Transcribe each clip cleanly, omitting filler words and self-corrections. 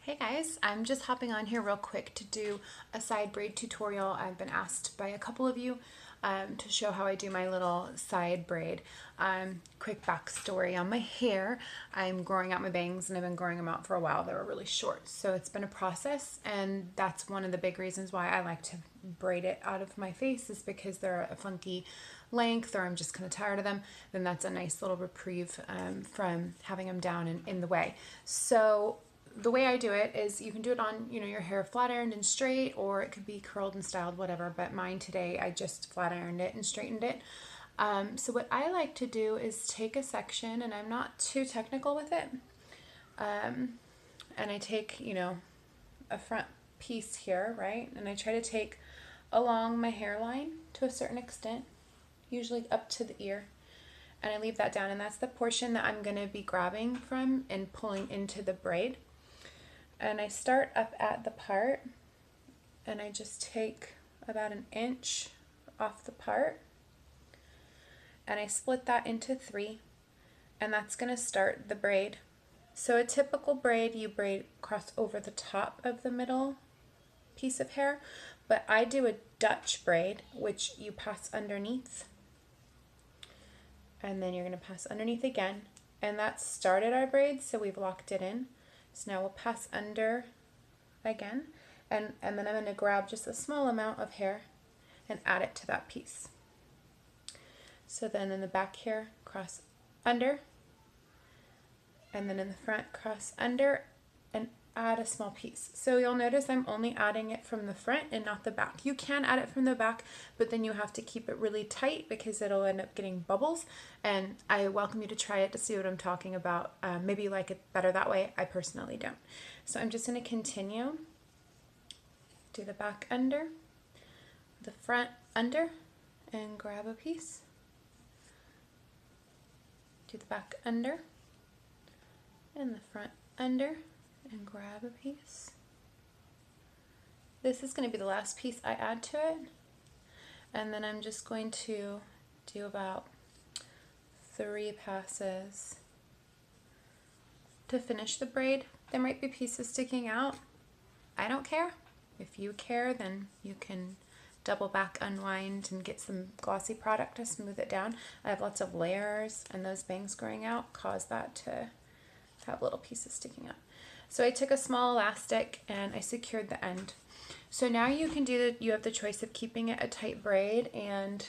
Hey guys, I'm just hopping on here real quick to do a side braid tutorial. I've been asked by a couple of you to show how I do my little side braid. Quick backstory on my hair. I'm growing out my bangs and I've been growing them out for a while. They were really short, so it's been a process, and that's one of the big reasons why I like to braid it out of my face, is because they're a funky length or I'm just kind of tired of them. Then that's a nice little reprieve from having them down and in the way. So the way I do it is you can do it on, your hair flat ironed and straight, or it could be curled and styled, whatever. But mine today, I just flat ironed it and straightened it. So what I like to do is take a section, and I'm not too technical with it. And I take, a front piece here, right? And I try to take along my hairline to a certain extent, usually up to the ear. And I leave that down, and that's the portion that I'm going to be grabbing from and pulling into the braid. And I start up at the part, and I just take about an inch off the part, and I split that into 3, and that's going to start the braid. So a typical braid, you braid across over the top of the middle piece of hair, but I do a Dutch braid, which you pass underneath, and then you're going to pass underneath again, and that started our braid, so we've locked it in. So now we'll pass under again, and then I'm going to grab just a small amount of hair and add it to that piece. So then in the back here, cross under, and then in the front, cross under and add a small piece. So you'll notice I'm only adding it from the front and not the back. You can add it from the back, but then you have to keep it really tight because it'll end up getting bubbles. And I welcome you to try it to see what I'm talking about. Maybe you like it better that way. I personally don't. So I'm just going to continue. Do the back under, the front under, and grab a piece. Do the back under, and the front under, and grab a piece. This is going to be the last piece I add to it, and then I'm just going to do about 3 passes to finish the braid. There might be pieces sticking out. I don't care. If you care, then you can double back, unwind, and get some glossy product to smooth it down. I have lots of layers, and those bangs growing out cause that to have little pieces sticking out. So I took a small elastic and I secured the end. So now you can you have the choice of keeping it a tight braid, and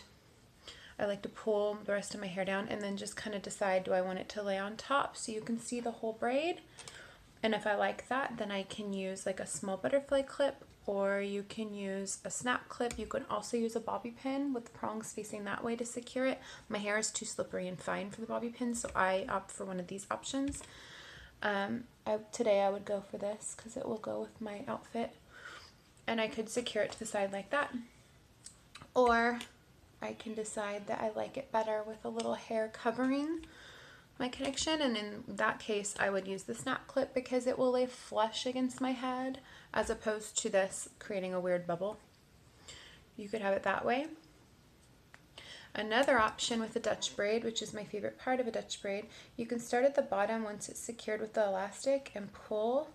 I like to pull the rest of my hair down and then just kind of decide, do I want it to lay on top so you can see the whole braid? And if I like that, then I can use like a small butterfly clip, or you can use a snap clip. You can also use a bobby pin with the prongs facing that way to secure it. My hair is too slippery and fine for the bobby pin, so I opt for one of these options. Today I would go for this because it will go with my outfit, and I could secure it to the side like that, or I can decide that I like it better with a little hair covering my connection, and in that case I would use the snap clip because it will lay flush against my head as opposed to this creating a weird bubble. You could have it that way. Another option with a Dutch braid, which is my favorite part of a Dutch braid, you can start at the bottom once it's secured with the elastic and pull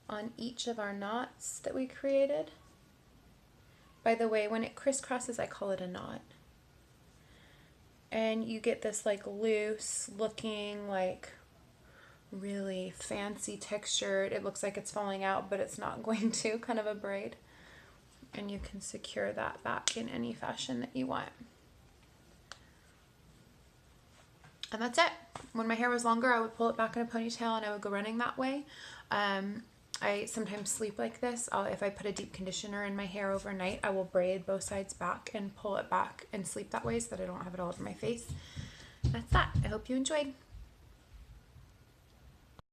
on each of our knots that we created. By the way, when it crisscrosses, I call it a knot. And you get this like loose looking, like really fancy textured, it looks like it's falling out, but it's not going to, kind of a braid. And you can secure that back in any fashion that you want. And that's it. When my hair was longer, I would pull it back in a ponytail and I would go running that way. I sometimes sleep like this. If I put a deep conditioner in my hair overnight, I will braid both sides back and pull it back and sleep that way so that I don't have it all over my face. That's that. I hope you enjoyed.